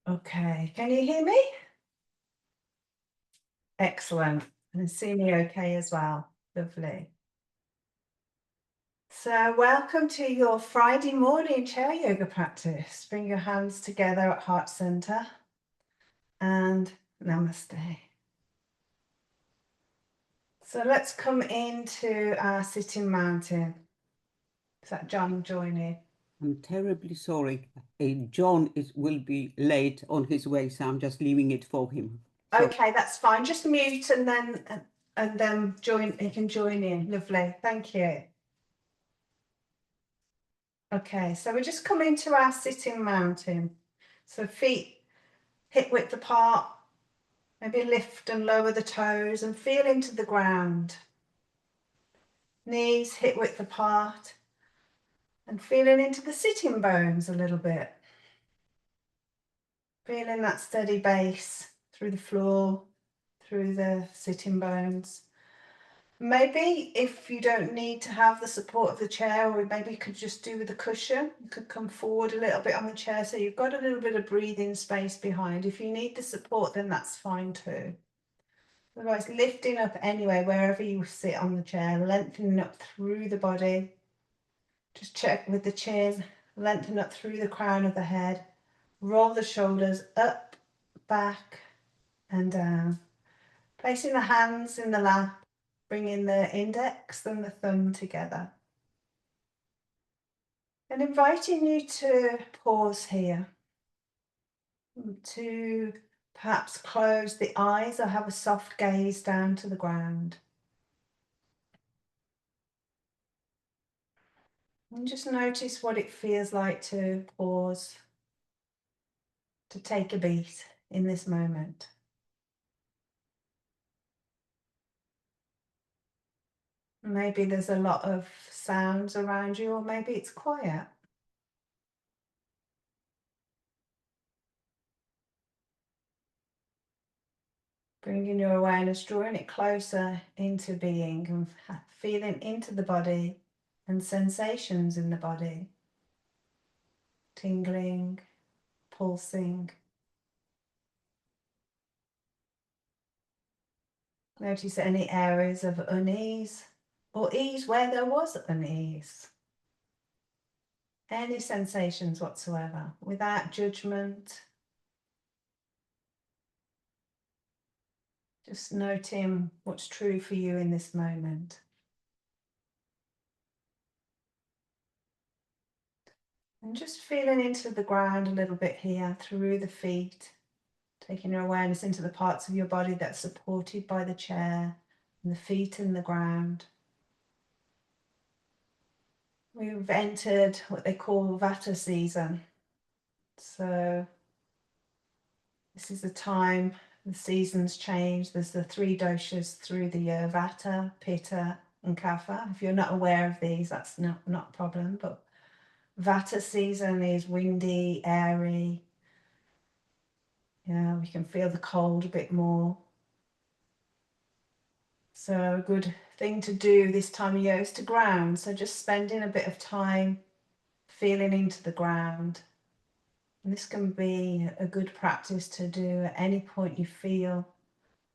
Okay, can you hear me? Excellent. And see me okay as well. Lovely. So welcome to your Friday morning chair yoga practice. Bring your hands together at heart center and namaste. So let's come into our sitting mountain. Is that John joining? I'm terribly sorry. John will be late on his way, so I'm just leaving it for him. Sorry. Okay, that's fine. Just mute and then join. You can join in. Lovely. Thank you. Okay, so we're just coming to our sitting mountain. So feet hip width apart, maybe lift and lower the toes and feel into the ground. Knees hip width apart and feeling into the sitting bones a little bit. Feeling that steady base through the floor, through the sitting bones. Maybe if you don't need to have the support of the chair, or maybe you could just do with the cushion, you could come forward a little bit on the chair so you've got a little bit of breathing space behind. If you need the support, then that's fine too. Otherwise, lifting up anyway, wherever you sit on the chair, lengthening up through the body. Just check with the chin, lengthen up through the crown of the head. Roll the shoulders up, back and down. Placing the hands in the lap, bringing the index and the thumb together. And inviting you to pause here, to perhaps close the eyes or have a soft gaze down to the ground. And just notice what it feels like to pause, to take a beat in this moment. Maybe there's a lot of sounds around you, or maybe it's quiet. Bringing your awareness, drawing it closer into being and feeling into the body and sensations in the body. Tingling, pulsing. Notice any areas of unease or ease where there was unease. Any sensations whatsoever, without judgment. Just noting what's true for you in this moment. And just feeling into the ground a little bit here, through the feet, taking your awareness into the parts of your body that's supported by the chair and the feet in the ground. We've entered what they call Vata season. So this is the time, the seasons change. There's the three doshas through the year, Vata, Pitta and Kapha. If you're not aware of these, that's not a problem, but Vata season is windy, airy. Yeah, we can feel the cold a bit more. So a good thing to do this time of year is to ground. So just spending a bit of time feeling into the ground. And this can be a good practice to do at any point you feel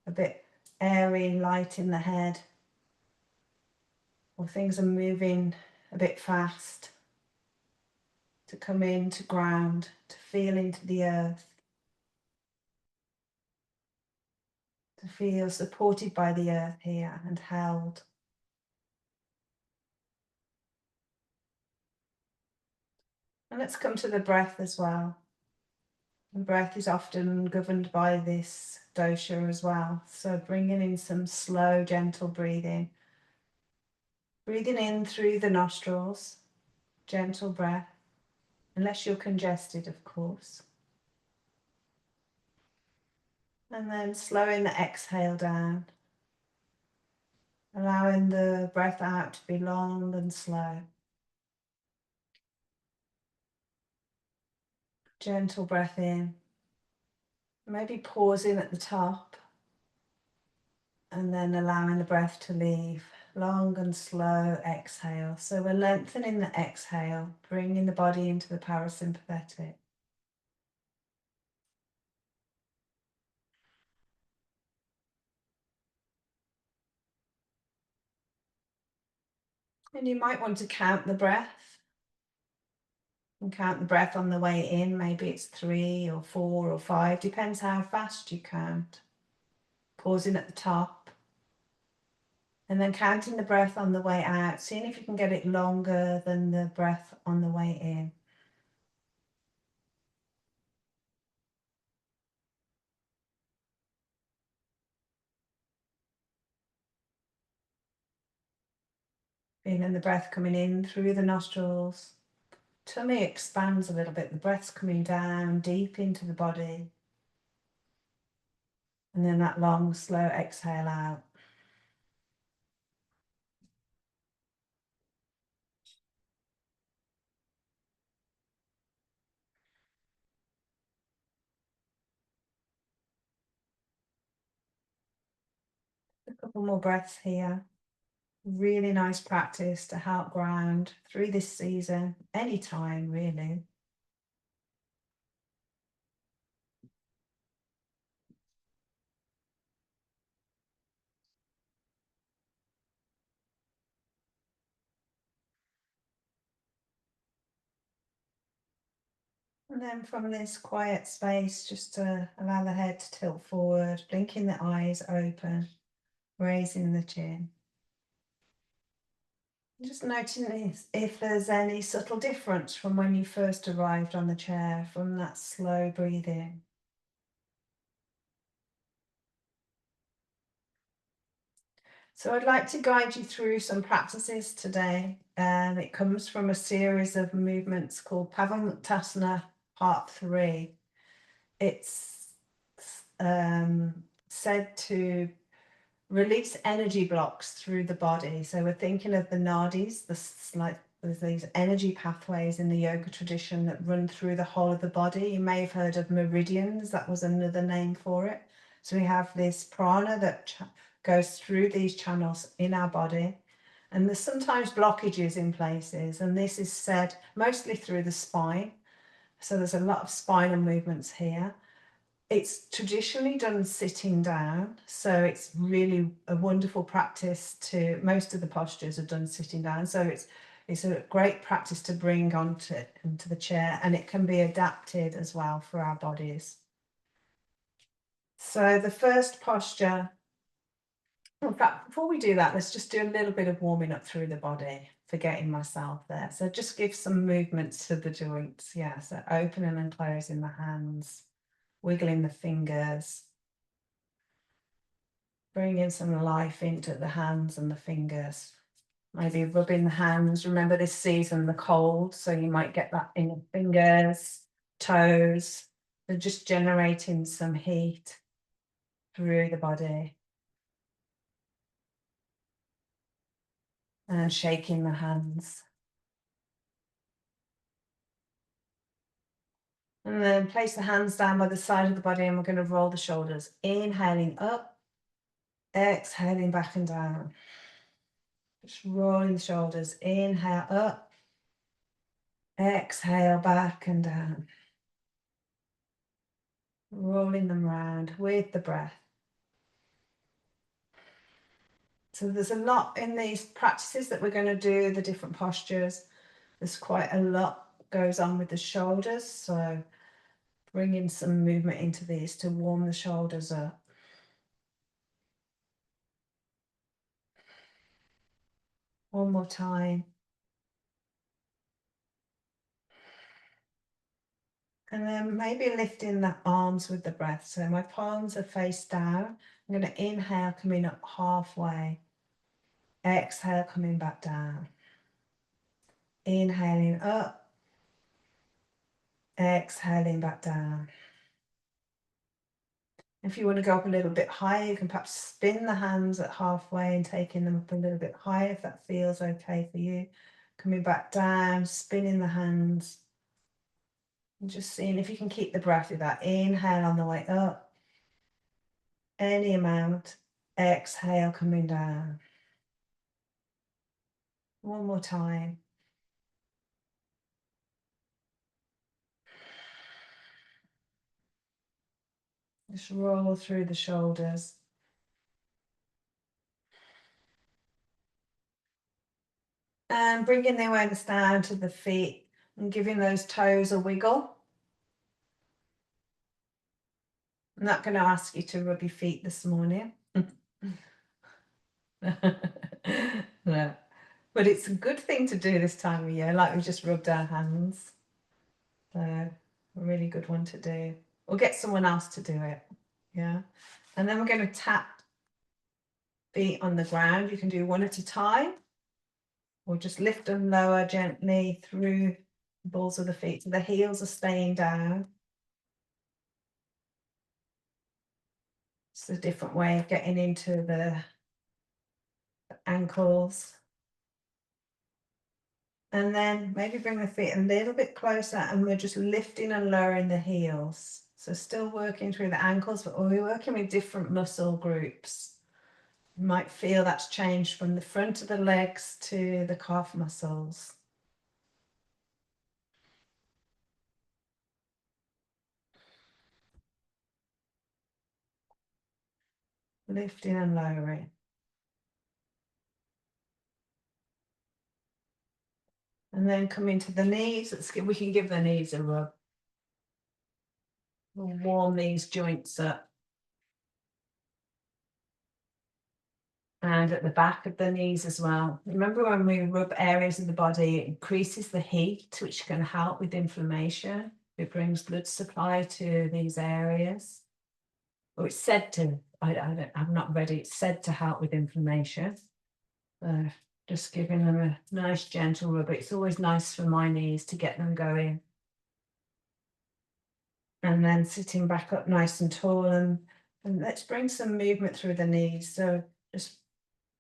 a bit airy, light in the head, or things are moving a bit fast. To come into ground, to feel into the earth, to feel supported by the earth here and held. And let's come to the breath as well. The breath is often governed by this dosha as well. So bringing in some slow, gentle breathing. Breathing in through the nostrils, gentle breath, unless you're congested, of course. And then slowing the exhale down, allowing the breath out to be long and slow. Gentle breath in, maybe pausing at the top, and then allowing the breath to leave. Long and slow exhale. So we're lengthening the exhale, bringing the body into the parasympathetic. And you might want to count the breath. And count the breath on the way in. Maybe it's 3 or 4 or 5, depends how fast you count. Pausing at the top. And then counting the breath on the way out, seeing if you can get it longer than the breath on the way in. Feeling the breath coming in through the nostrils. Tummy expands a little bit. The breath's coming down deep into the body. And then that long, slow exhale out. A couple more breaths here. Really nice practice to help ground through this season, anytime really. And then from this quiet space, just to allow the head to tilt forward, blinking the eyes open, raising the chin. Just noting if there's any subtle difference from when you first arrived on the chair, from that slow breathing. So I'd like to guide you through some practices today. It comes from a series of movements called Pavamuktasana Part 3. It's said to release energy blocks through the body. So we're thinking of the nadis, there's these energy pathways in the yoga tradition that run through the whole of the body. You may have heard of meridians, that was another name for it. So we have this prana that goes through these channels in our body. And there's sometimes blockages in places, and this is said mostly through the spine. So there's a lot of spinal movements here. It's traditionally done sitting down, so it's really a wonderful practice to, most of the postures are done sitting down, so it's a great practice to bring into the chair, and it can be adapted as well for our bodies. So the first posture, in fact, before we do that, let's just do a little bit of warming up through the body, forgetting myself there. So just give some movements to the joints. Yeah, so opening and closing the hands, wiggling the fingers, bringing some life into the hands and the fingers. Maybe rubbing the hands. Remember this season, the cold, so you might get that in your fingers, toes. They're just generating some heat through the body. And shaking the hands. And then place the hands down by the side of the body, and we're going to roll the shoulders. Inhaling up, exhaling back and down. Just rolling the shoulders. Inhale up, exhale back and down. Rolling them round with the breath. So there's a lot in these practices that we're going to do, the different postures. There's quite a lot goes on with the shoulders, so bringing some movement into these to warm the shoulders up. One more time. And then maybe lifting the arms with the breath. So my palms are face down. I'm going to inhale, coming up halfway. Exhale, coming back down. Inhaling up. Exhaling back down. If you want to go up a little bit higher, you can perhaps spin the hands at halfway and taking them up a little bit higher if that feels okay for you. Coming back down, spinning the hands. And just seeing if you can keep the breath with that. Inhale on the way up. Any amount. Exhale, coming down. One more time. Just roll through the shoulders. And bringing the awareness down to the feet and giving those toes a wiggle. I'm not going to ask you to rub your feet this morning. No. But it's a good thing to do this time of year, like we just rubbed our hands. So a really good one to do. Or get someone else to do it. Yeah. And then we're going to tap feet on the ground. You can do one at a time, or just lift and lower gently through the balls of the feet so the heels are staying down. It's a different way of getting into the ankles. And then maybe bring the feet a little bit closer, and we're just lifting and lowering the heels. So still working through the ankles, but we're working with different muscle groups. You might feel that's changed from the front of the legs to the calf muscles. Lifting and lowering. And then come into the knees. We can give the knees a rub. We'll warm these joints up. And at the back of the knees as well. Remember, when we rub areas of the body, it increases the heat, which can help with inflammation. It brings blood supply to these areas. Or it's said to, I've not read it, it's said to help with inflammation. Just giving them a nice gentle rub. It's always nice for my knees to get them going. And then sitting back up nice and tall, and let's bring some movement through the knees. So just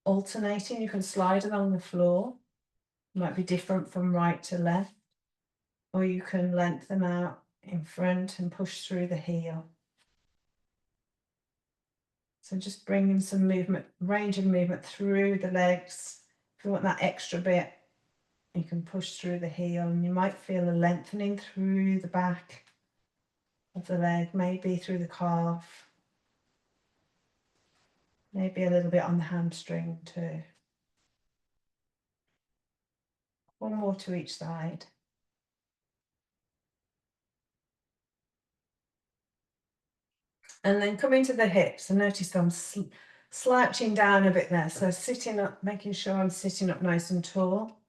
alternating, you can slide along the floor. Might be different from right to left, or you can lengthen out in front and push through the heel. So just bringing some movement, range of movement through the legs. If you want that extra bit, you can push through the heel, and you might feel a lengthening through the back of the leg, maybe through the calf, maybe a little bit on the hamstring too. One more to each side. And then come into the hips, and notice I'm slouching down a bit there. So sitting up, making sure I'm sitting up nice and tall.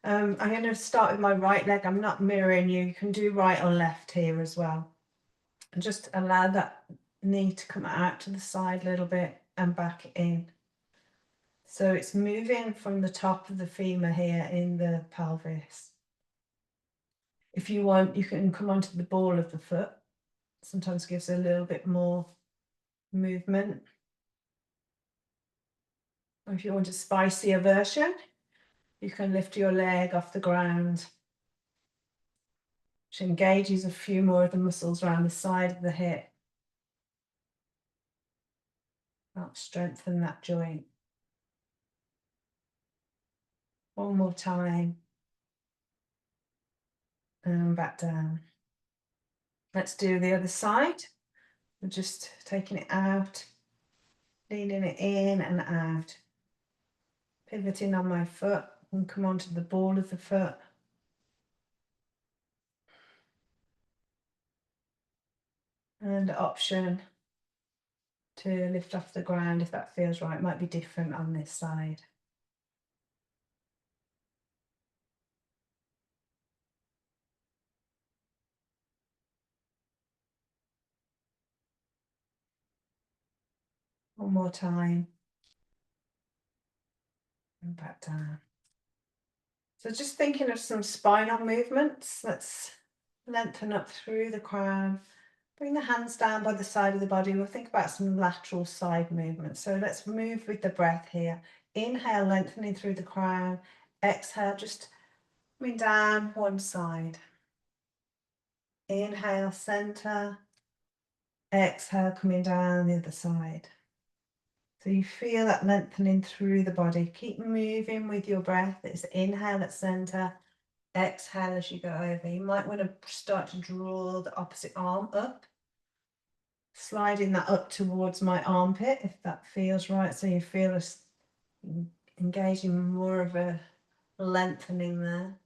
I'm going to start with my right leg. I'm not mirroring you. You can do right or left here as well. And just allow that knee to come out to the side a little bit and back in. So it's moving from the top of the femur here in the pelvis. If you want, you can come onto the ball of the foot. Sometimes gives a little bit more movement. Or if you want a spicier version, you can lift your leg off the ground, which engages a few more of the muscles around the side of the hip. Help strengthen that joint. One more time. And back down. Let's do the other side. We're just taking it out, leaning it in and out. Pivoting on my foot and come onto the ball of the foot. And option to lift off the ground if that feels right. Might be different on this side. One more time. And back down. So just thinking of some spinal movements. Let's lengthen up through the crown. Bring the hands down by the side of the body. We'll think about some lateral side movements. So let's move with the breath here. Inhale, lengthening through the crown. Exhale, just coming down one side. Inhale, center. Exhale, coming down the other side. So you feel that lengthening through the body. Keep moving with your breath. It's inhale at center. Exhale as you go over. You might want to start to draw the opposite arm up. Sliding that up towards my armpit if that feels right. So you feel us engaging more of a lengthening there.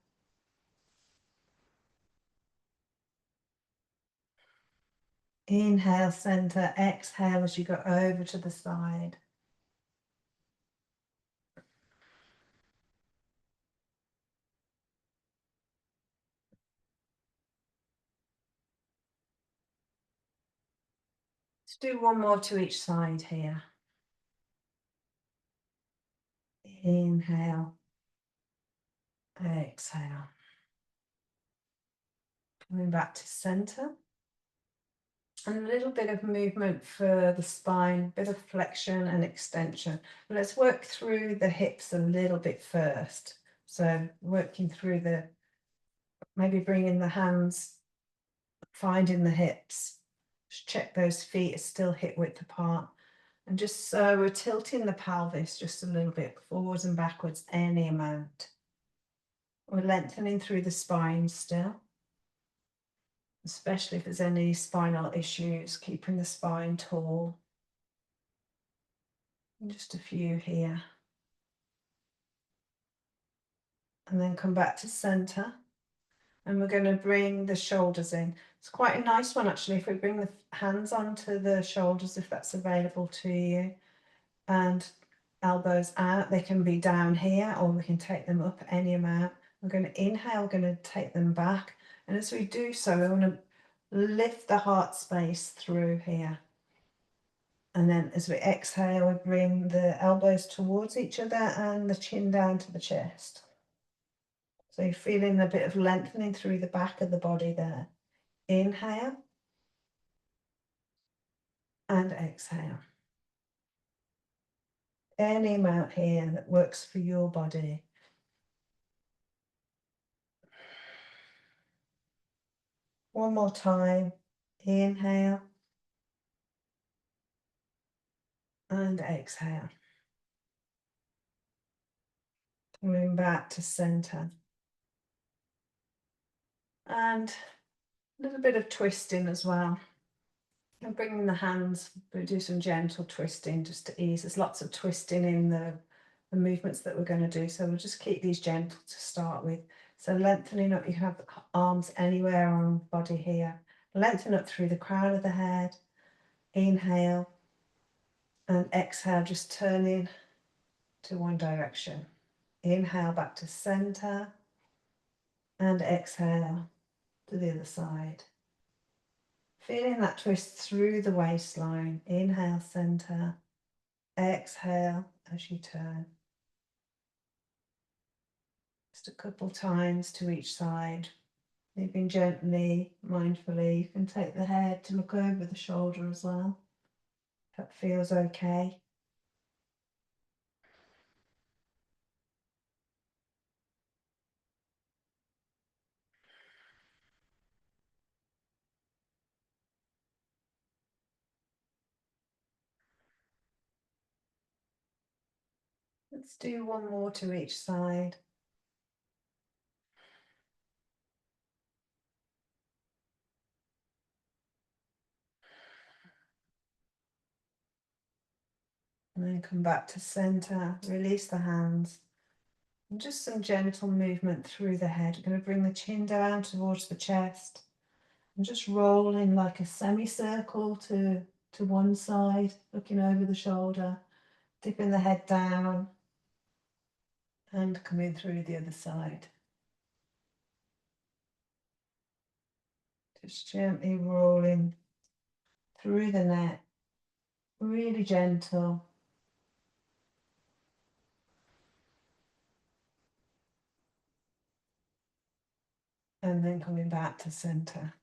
Inhale, center, exhale as you go over to the side. Let's do one more to each side here. Inhale, exhale. Coming back to center. And a little bit of movement for the spine, bit of flexion and extension. But let's work through the hips a little bit first. So working through maybe bringing the hands, finding the hips. Just check those feet are still hip width apart. And just so we're tilting the pelvis just a little bit forwards and backwards, any amount. We're lengthening through the spine still, especially if there's any spinal issues, keeping the spine tall. And just a few here. And then come back to center. And we're going to bring the shoulders in. It's quite a nice one actually if we bring the hands onto the shoulders, if that's available to you, and elbows out. They can be down here or we can take them up any amount. We're going to inhale, we're going to take them back, and as we do so we want to lift the heart space through here, and then as we exhale we bring the elbows towards each other and the chin down to the chest. So you're feeling a bit of lengthening through the back of the body there. Inhale and exhale. Any amount here that works for your body. One more time. Inhale and exhale. Moving back to center. And a little bit of twisting as well. And bringing the hands, we'll do some gentle twisting just to ease. There's lots of twisting in the movements that we're going to do. So we'll just keep these gentle to start with. So lengthening up, you can have arms anywhere on the body here. Lengthen up through the crown of the head. Inhale and exhale, just turning to one direction. Inhale back to center and exhale to the other side. Feeling that twist through the waistline. Inhale, center. Exhale as you turn. Just a couple times to each side. Moving gently, mindfully. You can take the head to look over the shoulder as well. If that feels okay. Let's do one more to each side. And then come back to center, release the hands. And just some gentle movement through the head. We're going to bring the chin down towards the chest. And just rolling like a semicircle to one side, looking over the shoulder, dipping the head down and coming through the other side. Just gently rolling through the neck, really gentle. And then coming back to center.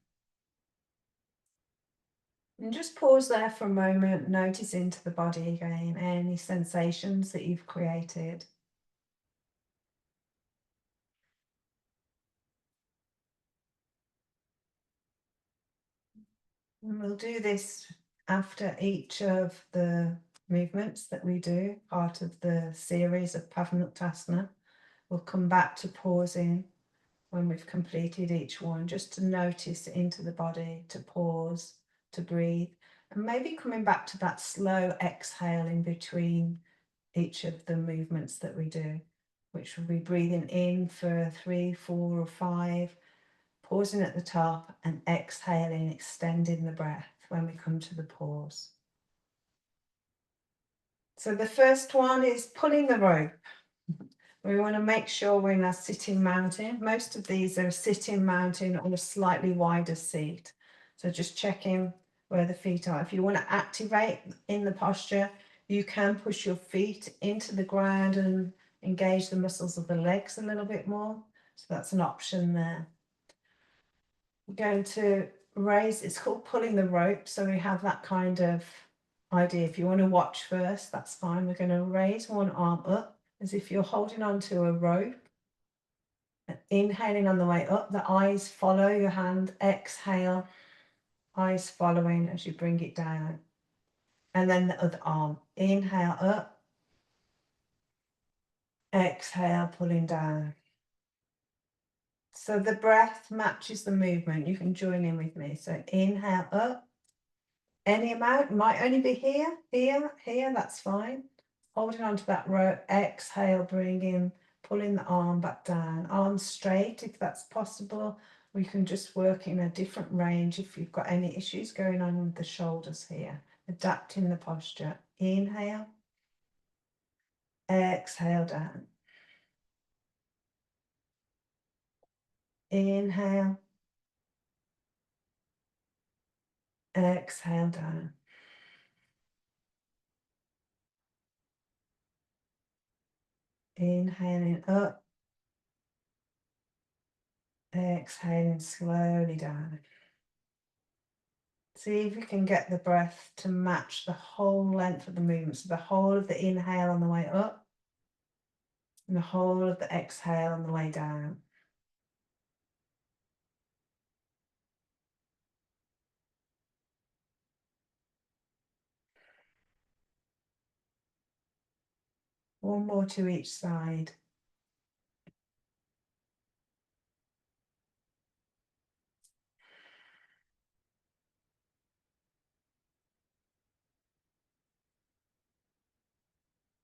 And just pause there for a moment, notice into the body again, any sensations that you've created. And we'll do this after each of the movements that we do, part of the series of Pavanuktasana. We'll come back to pausing when we've completed each one, just to notice into the body, to pause, to breathe, and maybe coming back to that slow exhale in between each of the movements that we do. which will be breathing in for 3, 4 or 5, pausing at the top and exhaling, extending the breath when we come to the pause. So the first one is pulling the rope. We want to make sure we're in a sitting mountain. Most of these are a sitting mountain on a slightly wider seat. So just checking where the feet are. If you want to activate in the posture, you can push your feet into the ground and engage the muscles of the legs a little bit more. So that's an option there. We're going to raise, it's called pulling the rope. So we have that kind of idea. If you want to watch first, that's fine. We're going to raise one arm up as if you're holding onto a rope. Inhaling on the way up, the eyes follow your hand. Exhale, eyes following as you bring it down. And then the other arm. Inhale up. Exhale, pulling down. So the breath matches the movement. You can join in with me. So inhale up. Any amount, might only be here, here, that's fine. Holding onto that rope, exhale, bringing, pulling the arm back down. Arms straight if that's possible. We can just work in a different range if you've got any issues going on with the shoulders here. Adapting the posture. Inhale, exhale down. Inhale, exhale down. Inhaling up, exhaling slowly down. See if you can get the breath to match the whole length of the movement. So the whole of the inhale on the way up and the whole of the exhale on the way down. One more to each side.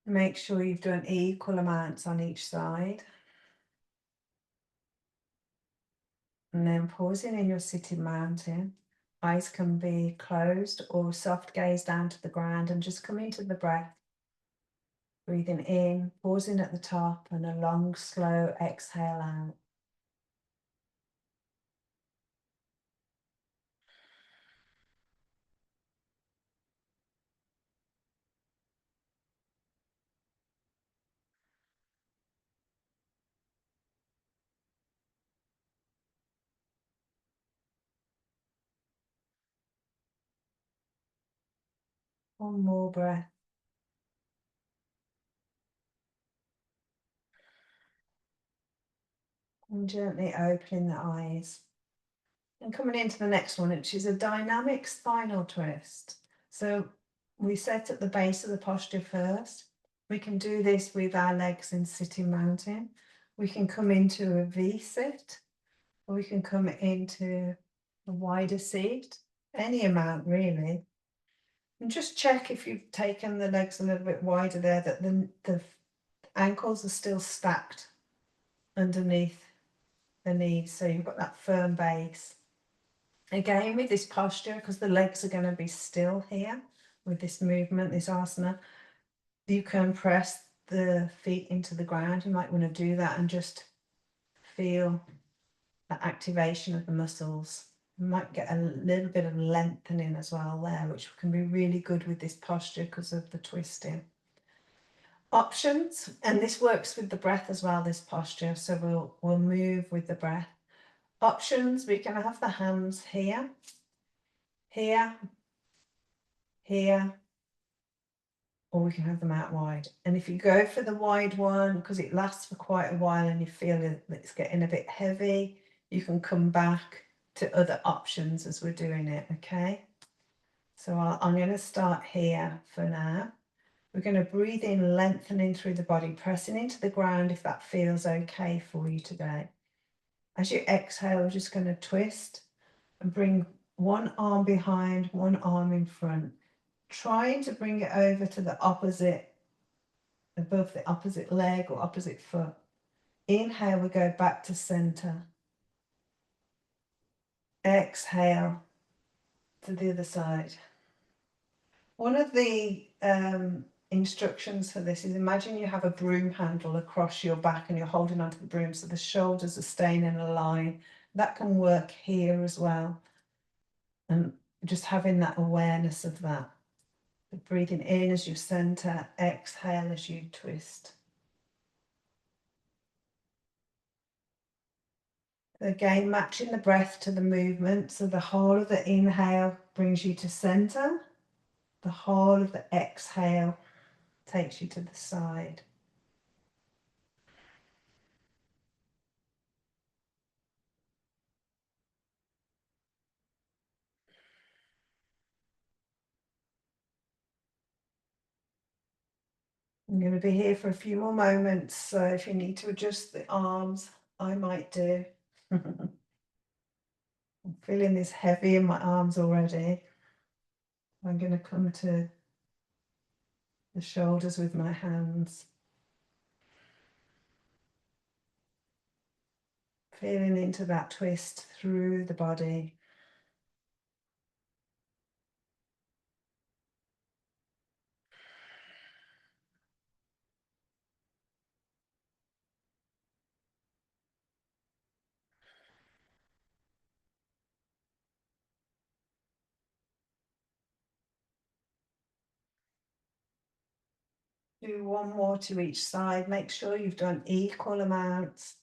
Make sure you've done equal amounts on each side. And then pausing in your sitting mountain. Eyes can be closed or soft gaze down to the ground and just come into the breath. Breathing in, pausing at the top and a long, slow exhale out. One more breath. And gently opening the eyes. And coming into the next one, which is a dynamic spinal twist. So we set at the base of the posture first. We can do this with our legs in sitting mountain. We can come into a V-sit, or we can come into a wider seat, any amount really. And just check if you've taken the legs a little bit wider there, that the ankles are still stacked underneath the knees. So you've got that firm base. Again, with this posture, because the legs are going to be still here with this movement, this asana, you can press the feet into the ground. You might want to do that and just feel that activation of the muscles. You might get a little bit of lengthening as well there, which can be really good with this posture because of the twisting. Options, and this works with the breath as well, this posture, so we'll move with the breath. Options, we can have the hands here, here, here, or we can have them out wide. And if you go for the wide one, because it lasts for quite a while and you feel that it's getting a bit heavy, you can come back to other options as we're doing it, okay? So I'm going to start here for now. We're going to breathe in, lengthening through the body, pressing into the ground if that feels okay for you today. As you exhale, we're just going to twist and bring one arm behind, one arm in front, trying to bring it over to the opposite, above the opposite leg or opposite foot. Inhale, we go back to center. Exhale to the other side. One of the instructions for this is, imagine you have a broom handle across your back and you're holding onto the broom so the shoulders are staying in a line. That can work here as well. And just having that awareness of that. Breathing in as you center, exhale as you twist. Again, matching the breath to the movement. So the whole of the inhale brings you to center. The whole of the exhale takes you to the side. I'm going to be here for a few more moments, so if you need to adjust the arms, I might do. I'm feeling this heavy in my arms already. I'm going to come to the shoulders with my hands. Feeling into that twist through the body. Do one more to each side. Make sure you've done equal amounts.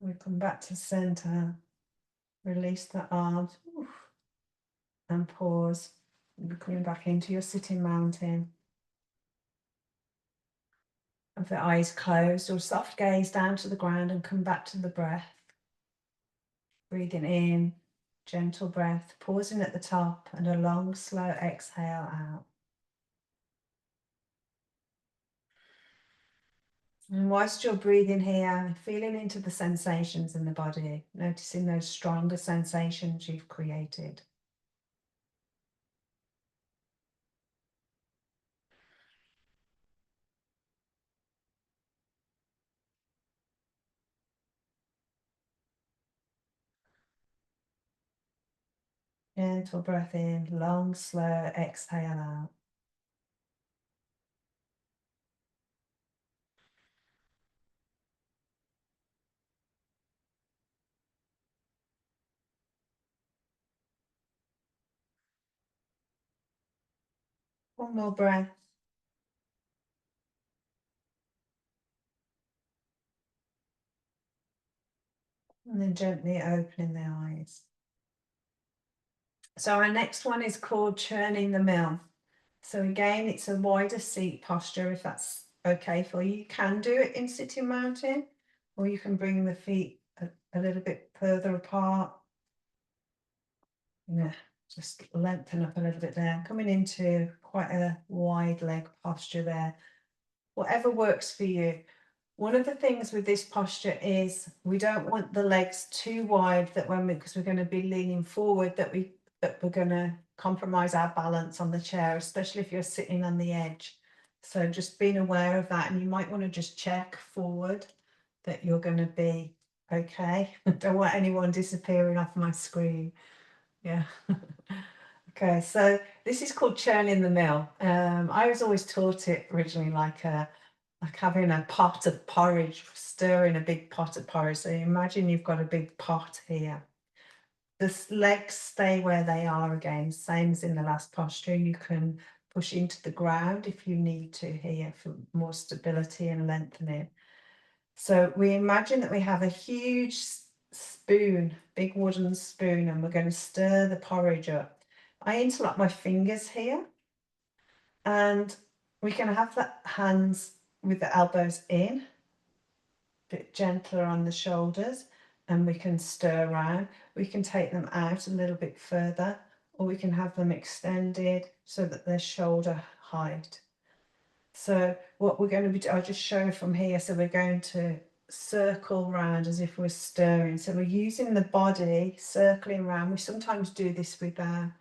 We come back to center. Release the arms. Oof, and pause. You're coming back into your sitting mountain. Have the eyes closed or soft gaze down to the ground and come back to the breath. Breathing in, gentle breath, pausing at the top and a long, slow exhale out. And whilst you're breathing here, feeling into the sensations in the body, noticing those stronger sensations you've created. Gentle breath in, long, slow exhale out. One more breath. And then gently opening the eyes. So our next one is called churning the mill. So again, it's a wider seat posture if that's okay for you. You can do it in sitting mountain, or you can bring the feet a little bit further apart. Yeah, just lengthen up a little bit there. Coming into quite a wide leg posture there. Whatever works for you. One of the things with this posture is we don't want the legs too wide that because we're going to be leaning forward, that we're going to compromise our balance on the chair, especially if you're sitting on the edge. So just being aware of that, and you might want to just check forward that you're going to be okay. Don't want anyone disappearing off my screen. Yeah. Okay, so this is called churning the mill. I was always taught it originally like having a pot of porridge, stirring a big pot of porridge. So imagine you've got a big pot here. The legs stay where they are again, same as in the last posture. You can push into the ground if you need to here for more stability and lengthening. So we imagine that we have a huge spoon, big wooden spoon, and we're going to stir the porridge up. I interlock my fingers here, and we can have the hands with the elbows in, a bit gentler on the shoulders, and we can stir around. We can take them out a little bit further, or we can have them extended so that they're shoulder height. So what we're going to be, I'll just show from here. So we're going to circle round as if we're stirring. So we're using the body circling round. We sometimes do this with our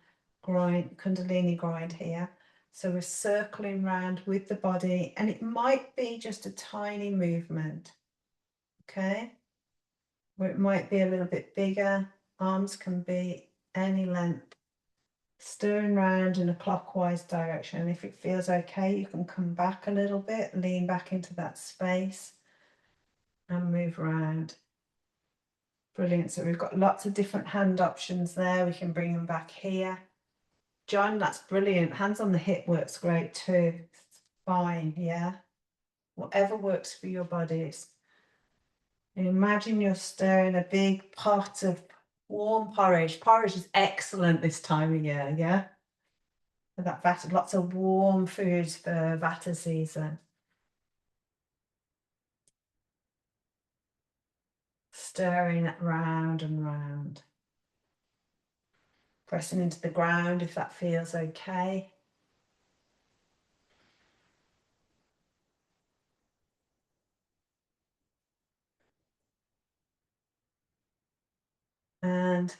Kundalini grind here. So we're circling round with the body, and it might be just a tiny movement, okay? Or it might be a little bit bigger. Arms can be any length. Stirring round in a clockwise direction. If it feels okay, you can come back a little bit, lean back into that space and move around. Brilliant. So we've got lots of different hand options there. We can bring them back here. John, that's brilliant. Hands on the hip works great too. It's fine, yeah. Whatever works for your bodies. And imagine you're stirring a big pot of warm porridge. Porridge is excellent this time of year, yeah? For that Vata, lots of warm foods for Vata season. Stirring it round and round. Pressing into the ground if that feels okay. And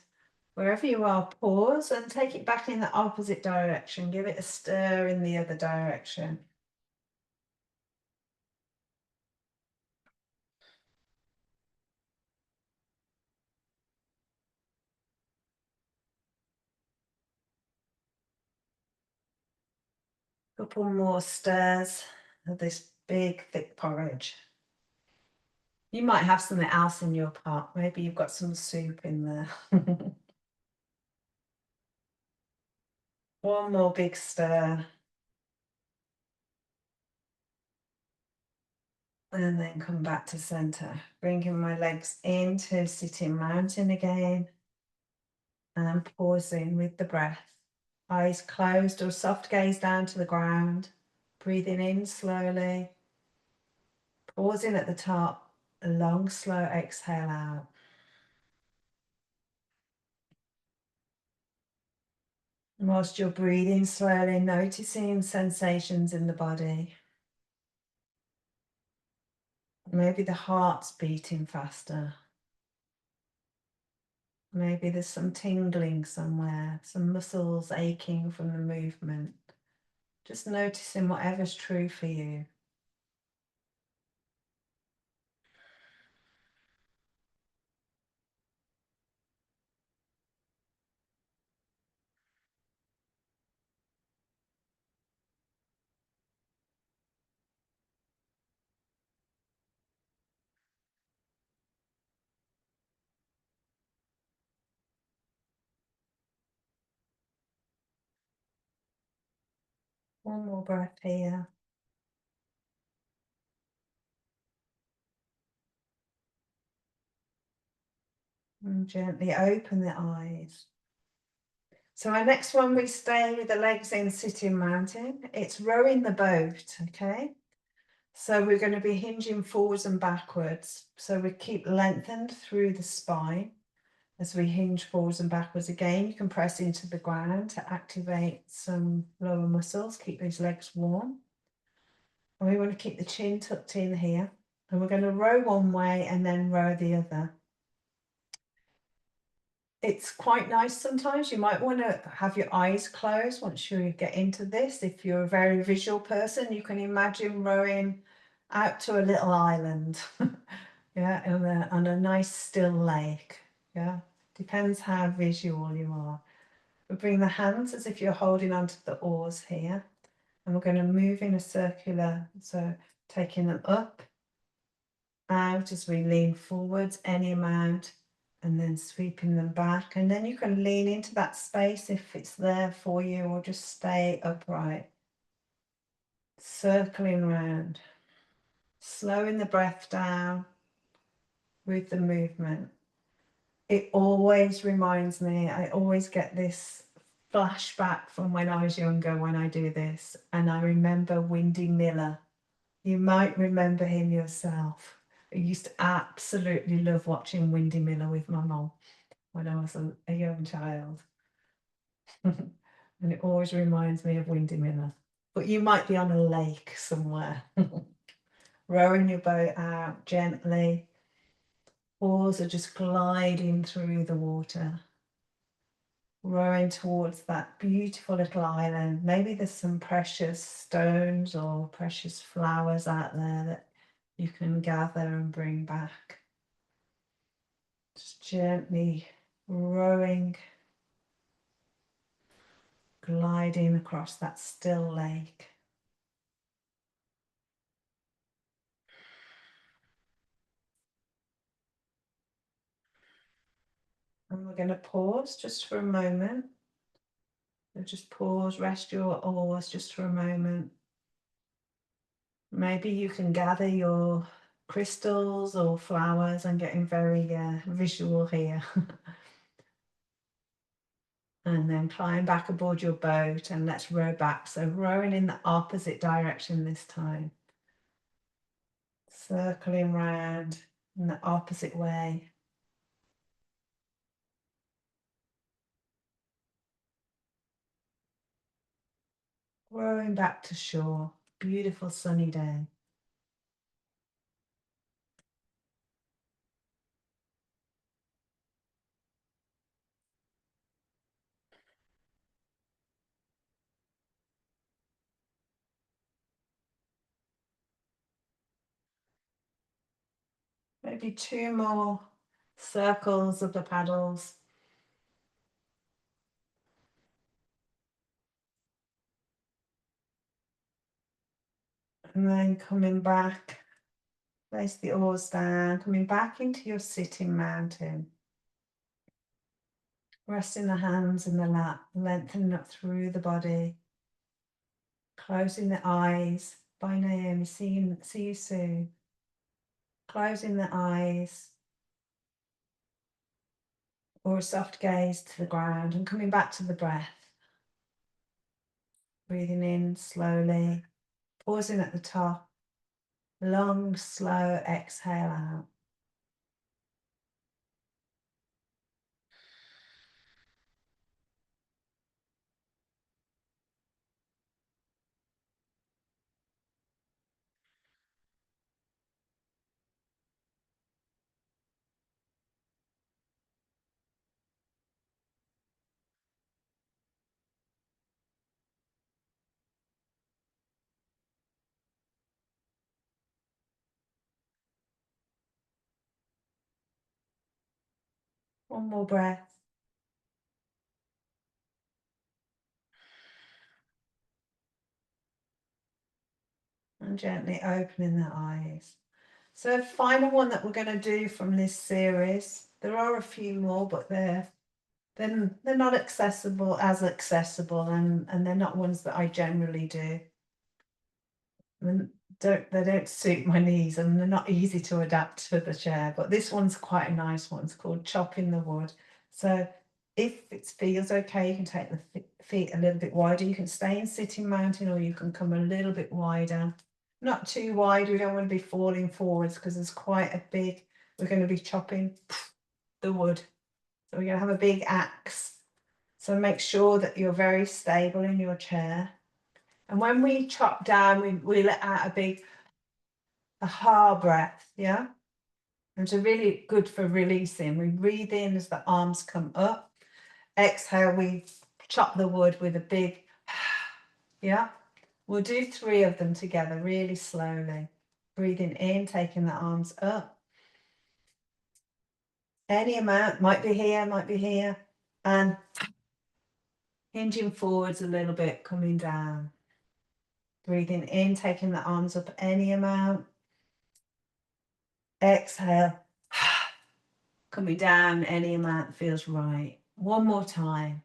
wherever you are, pause and take it back in the opposite direction. Give it a stir in the other direction. Couple more stirs of this big, thick porridge. You might have something else in your pot. Maybe you've got some soup in there. One more big stir. And then come back to center. Bringing my legs into sitting mountain again. And pausing with the breath. Eyes closed or soft gaze down to the ground. Breathing in slowly. Pausing at the top. A long, slow exhale out. And whilst you're breathing slowly, noticing sensations in the body. Maybe the heart's beating faster. Maybe there's some tingling somewhere, some muscles aching from the movement. Just noticing whatever's true for you. One more breath here. And gently open the eyes. So our next one, we stay with the legs in sitting mountain. It's rowing the boat, okay? So we're going to be hinging forwards and backwards. So we keep lengthened through the spine as we hinge forwards and backwards. Again, you can press into the ground to activate some lower muscles, keep these legs warm. And we want to keep the chin tucked in here. And we're going to row one way and then row the other. It's quite nice sometimes. You might want to have your eyes closed once you get into this. If you're a very visual person, you can imagine rowing out to a little island. Yeah, on a nice still lake. Yeah, depends how visual you are. We bring the hands as if you're holding onto the oars here. And we're going to move in a circular, so taking them up, out as we lean forwards any amount, and then sweeping them back. And then you can lean into that space if it's there for you, or just stay upright. Circling round, slowing the breath down with the movement. It always reminds me, I always get this flashback from when I was younger when I do this, and I remember Windy Miller. You might remember him yourself. I used to absolutely love watching Windy Miller with my mum when I was a young child. And it always reminds me of Windy Miller. But you might be on a lake somewhere, rowing your boat out gently. Oars are just gliding through the water, rowing towards that beautiful little island. Maybe there's some precious stones or precious flowers out there that you can gather and bring back. Just gently rowing, gliding across that still lake. And we're going to pause just for a moment. So just pause, rest your oars just for a moment. Maybe you can gather your crystals or flowers. I'm getting very visual here. And then climb back aboard your boat and let's row back. So rowing in the opposite direction this time. Circling round in the opposite way. Rowing back to shore. Beautiful sunny day. Maybe 2 more circles of the paddles. And then coming back, place the oars down, coming back into your sitting mountain. Resting the hands in the lap, lengthening up through the body. Closing the eyes. Bye Naomi, see you soon. Closing the eyes. Or a soft gaze to the ground and coming back to the breath. Breathing in slowly, pausing at the top. Long, slow exhale out. One more breath. And gently opening the eyes. So final one that we're going to do from this series. There are a few more, but they're not accessible and they're not ones that I generally do. And they don't suit my knees and they're not easy to adapt to the chair. But this one's quite a nice one. It's called chopping the wood. So if it feels okay, you can take the feet a little bit wider. You can stay in sitting mountain or you can come a little bit wider. Not too wide, we don't want to be falling forwards because there's quite a big, we're going to be chopping the wood. So we're going to have a big axe. So make sure that you're very stable in your chair. And when we chop down, we let out a ha breath, yeah? And it's really good for releasing. We breathe in as the arms come up. Exhale, we chop the wood with a big, yeah? We'll do 3 of them together really slowly. Breathing in, taking the arms up. Any amount, might be here. And hinging forwards a little bit, coming down. Breathing in, taking the arms up any amount. Exhale. Coming down any amount that feels right. One more time.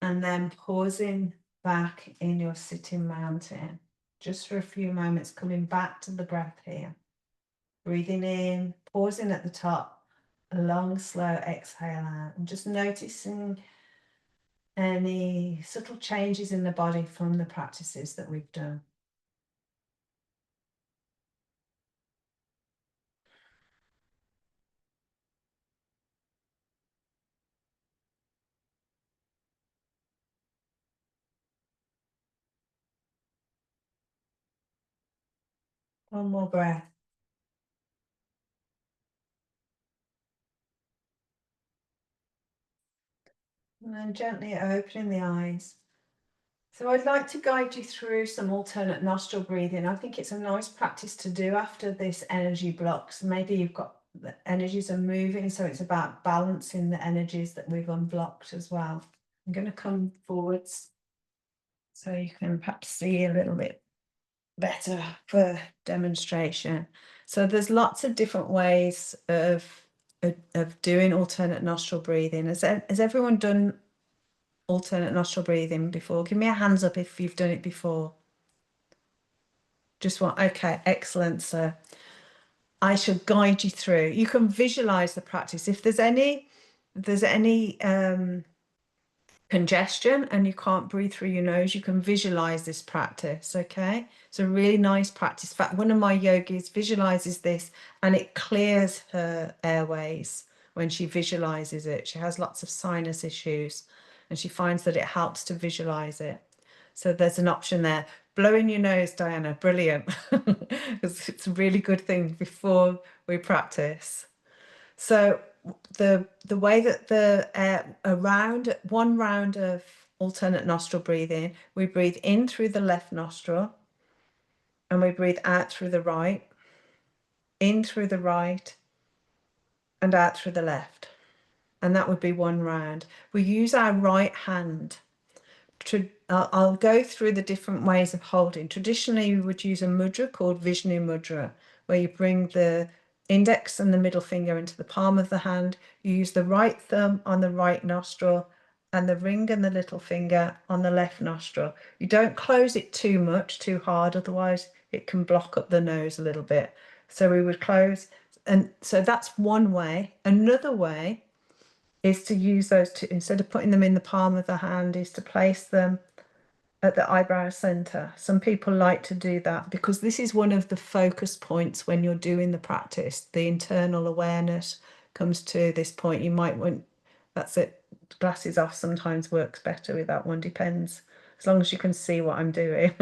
And then pausing back in your sitting mountain. Just for a few moments, coming back to the breath here. Breathing in, pausing at the top, a long, slow exhale out. And just noticing any subtle changes in the body from the practices that we've done. One more breath. And then gently opening the eyes. So I'd like to guide you through some alternate nostril breathing. I think it's a nice practice to do after this energy blocks. Maybe you've got the energies are moving, so it's about balancing the energies that we've unblocked as well. I'm going to come forwards so you can perhaps see a little bit better for demonstration. So there's lots of different ways of doing alternate nostril breathing. Has everyone done alternate nostril breathing before? Give me a hands up if you've done it before. Just one. Okay, excellent. So I shall guide you through. You can visualize the practice. If there's any congestion and you can't breathe through your nose, you can visualize this practice. Okay, it's a really nice practice. In fact, one of my yogis visualizes this and it clears her airways when she visualizes it. She has lots of sinus issues and she finds that it helps to visualize it. So there's an option there. Blow in your nose, Diana. Brilliant. It's a really good thing before we practice. So the way that one round of alternate nostril breathing, we breathe in through the left nostril and we breathe out through the right, in through the right and out through the left. And that would be one round. We use our right hand. I'll go through the different ways of holding. Traditionally, we would use a mudra called Vishnu mudra, where you bring the index and the middle finger into the palm of the hand. You use the right thumb on the right nostril and the ring and the little finger on the left nostril. You don't close it too much, too hard, otherwise it can block up the nose a little bit. So we would close, and so that's one way. Another way is to use those two, instead of putting them in the palm of the hand, is to place them at the eyebrow center. Some people like to do that because this is one of the focus points when you're doing the practice. The internal awareness comes to this point. You might want, that's it, glasses off sometimes works better with that one, depends, as long as you can see what I'm doing.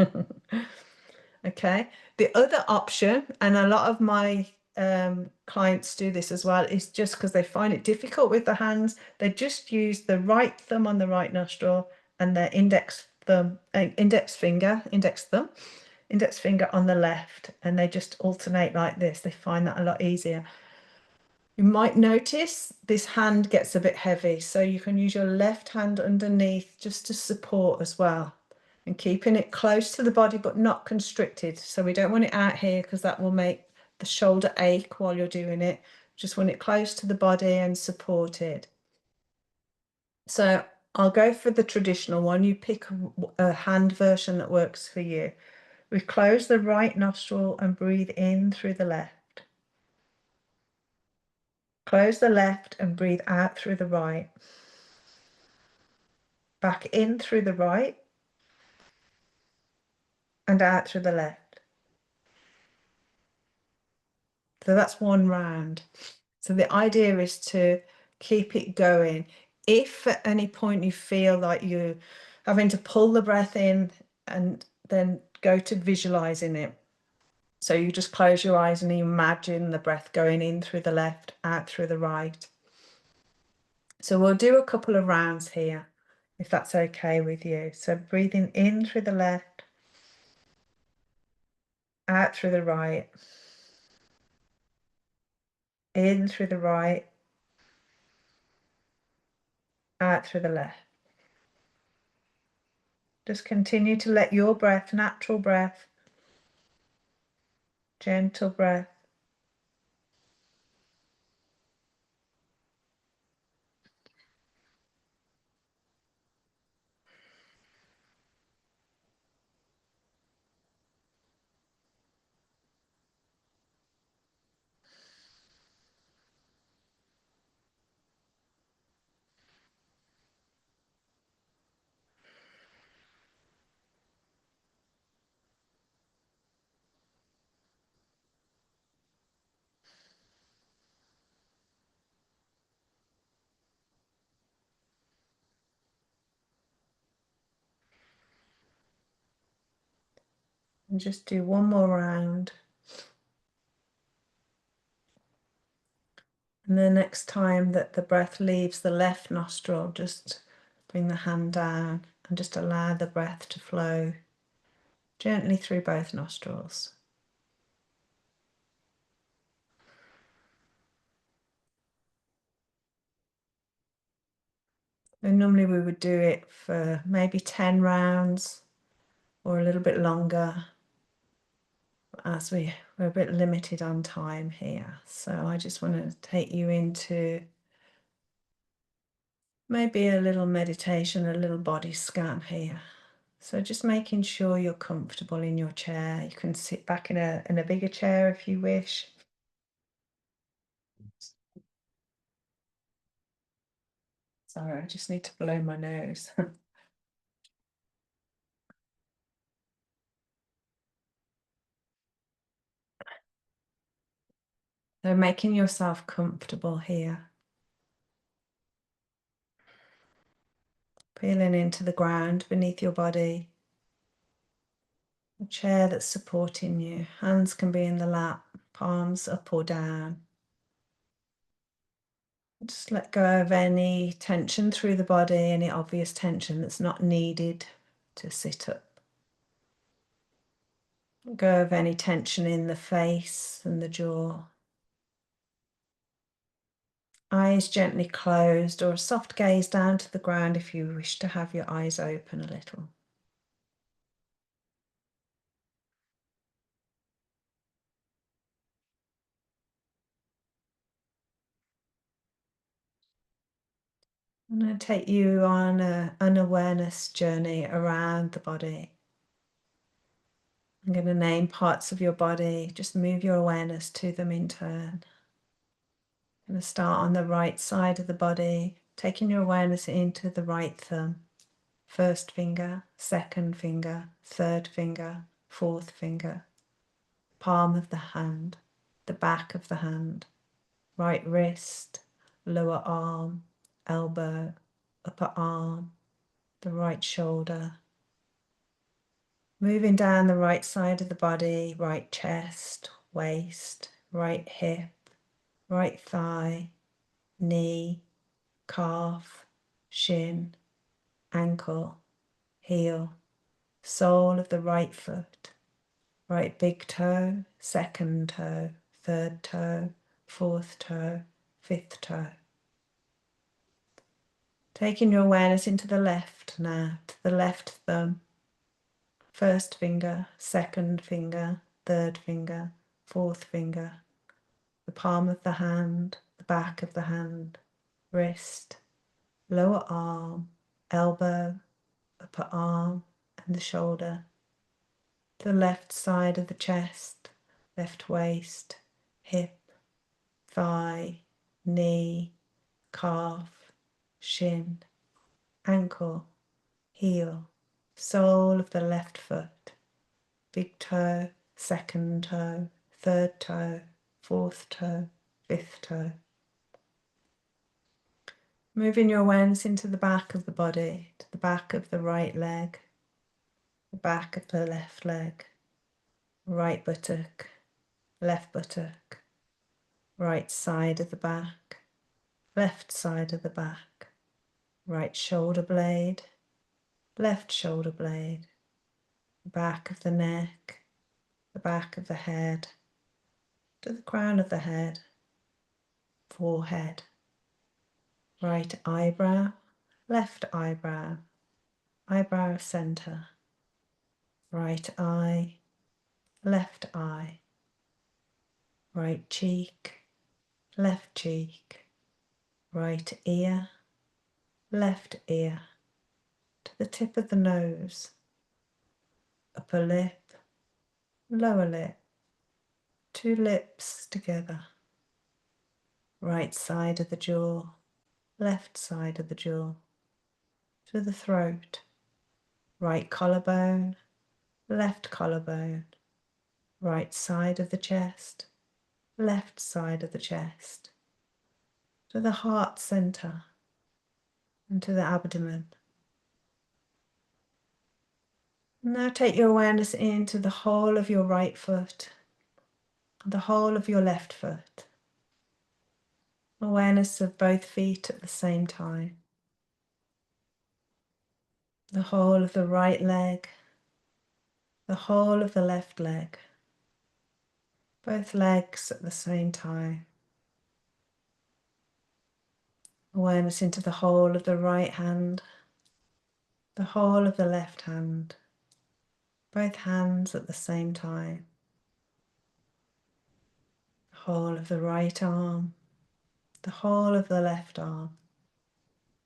Okay, the other option, and a lot of my clients do this as well, is just because they find it difficult with the hands, they just use the right thumb on the right nostril and their index thumb, index finger on the left, and they just alternate like this. They find that a lot easier. You might notice this hand gets a bit heavy, so you can use your left hand underneath just to support as well, and keeping it close to the body but not constricted. So we don't want it out here because that will make the shoulder ache while you're doing it. Just want it close to the body and supported. So I'll go for the traditional one. You pick a hand version that works for you. We close the right nostril and breathe in through the left. Close the left and breathe out through the right. Back in through the right and out through the left. So that's one round. So the idea is to keep it going. If at any point you feel like you're having to pull the breath in, and then go to visualizing it. So you just close your eyes and imagine the breath going in through the left, out through the right. So we'll do a couple of rounds here, if that's okay with you. So breathing in through the left, out through the right, in through the right, out through the left. Just continue to let your breath, natural breath, gentle breath, and just do one more round. And the next time that the breath leaves the left nostril, just bring the hand down and just allow the breath to flow gently through both nostrils. And normally we would do it for maybe 10 rounds or a little bit longer, as we're a bit limited on time here. So I just want to take you into maybe a little meditation, a little body scan here. So just making sure you're comfortable in your chair. You can sit back in a bigger chair if you wish. Sorry, I just need to blow my nose. So making yourself comfortable here. Feeling into the ground beneath your body. A chair that's supporting you. Hands can be in the lap, palms up or down. Just let go of any tension through the body, any obvious tension that's not needed to sit up. Let go of any tension in the face and the jaw. Eyes gently closed, or a soft gaze down to the ground if you wish to have your eyes open a little. I'm going to take you on an awareness journey around the body. I'm going to name parts of your body. Just move your awareness to them in turn. I'm going to start on the right side of the body, taking your awareness into the right thumb. First finger, second finger, third finger, fourth finger. Palm of the hand, the back of the hand. Right wrist, lower arm, elbow, upper arm, the right shoulder. Moving down the right side of the body, right chest, waist, right hip, right thigh, knee, calf, shin, ankle, heel, sole of the right foot, right big toe, second toe, third toe, fourth toe, fifth toe. Taking your awareness into the left now, to the left thumb, first finger, second finger, third finger, fourth finger, the palm of the hand, the back of the hand, wrist, lower arm, elbow, upper arm, and the shoulder, the left side of the chest, left waist, hip, thigh, knee, calf, shin, ankle, heel, sole of the left foot, big toe, second toe, third toe, fourth toe, fifth toe. Moving your awareness into the back of the body, to the back of the right leg, the back of the left leg, right buttock, left buttock, right side of the back, left side of the back, right shoulder blade, left shoulder blade, the back of the neck, the back of the head, to the crown of the head, forehead, right eyebrow, left eyebrow, eyebrow center, right eye, left eye, right cheek, left cheek, right ear, left ear, to the tip of the nose, upper lip, lower lip, two lips together, right side of the jaw, left side of the jaw, to the throat, right collarbone, left collarbone, right side of the chest, left side of the chest, to the heart center and to the abdomen. Now take your awareness into the whole of your right foot, the whole of your left foot. Awareness of both feet at the same time. The whole of the right leg, the whole of the left leg, both legs at the same time. Awareness into the whole of the right hand, the whole of the left hand, both hands at the same time. The whole of the right arm, the whole of the left arm,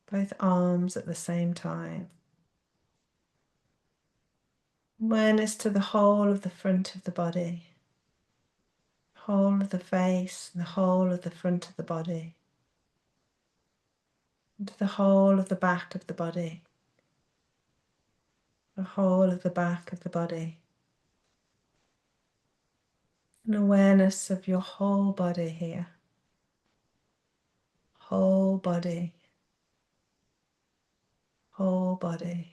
both arms at the same time. Awareness to the whole of the front of the body, whole of the face, and the whole of the front of the body, and to the whole of the back of the body, the whole of the back of the body. An awareness of your whole body here, whole body, whole body.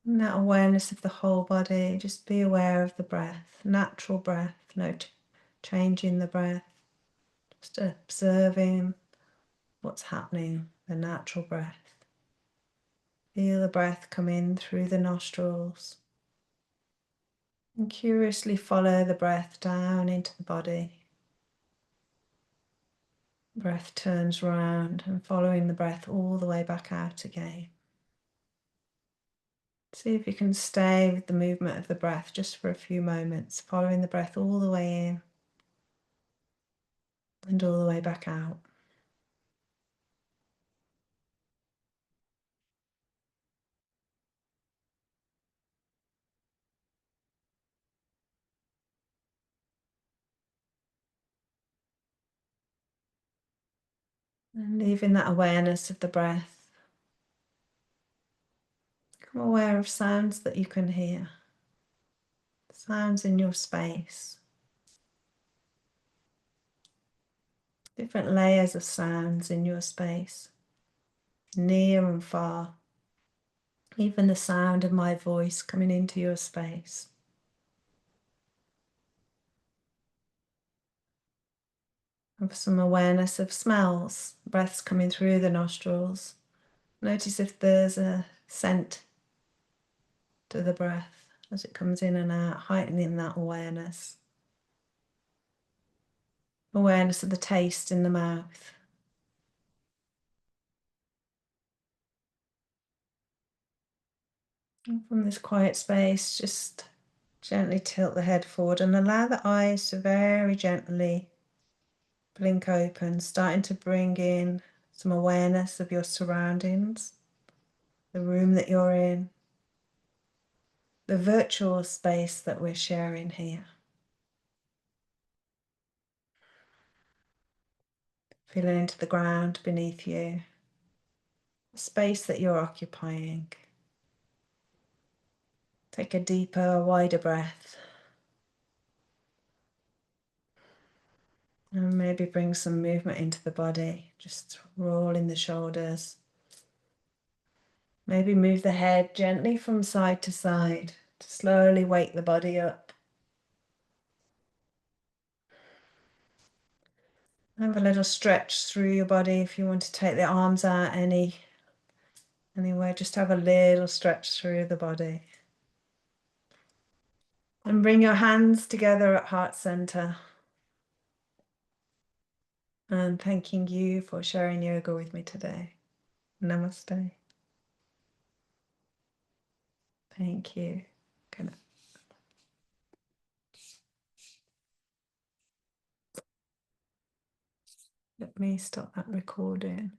And that awareness of the whole body, just be aware of the breath, natural breath, no change in the breath, just observing what's happening, the natural breath. Feel the breath come in through the nostrils and curiously follow the breath down into the body. Breath turns round and following the breath all the way back out again. See if you can stay with the movement of the breath just for a few moments, following the breath all the way in and all the way back out. And leaving that awareness of the breath, become aware of sounds that you can hear, sounds in your space, different layers of sounds in your space, near and far, even the sound of my voice coming into your space. Have some awareness of smells, breaths coming through the nostrils. Notice if there's a scent to the breath as it comes in and out, heightening that awareness. Awareness of the taste in the mouth. And from this quiet space, just gently tilt the head forward and allow the eyes to very gently blink open, starting to bring in some awareness of your surroundings, the room that you're in, the virtual space that we're sharing here. Feeling into the ground beneath you, the space that you're occupying. Take a deeper, wider breath. And maybe bring some movement into the body, just rolling the shoulders. Maybe move the head gently from side to side to slowly wake the body up. Have a little stretch through your body if you want to take the arms out anywhere. Just have a little stretch through the body. And bring your hands together at heart center. And thanking you for sharing yoga with me today. Namaste. Thank you. Good. Let me stop that recording.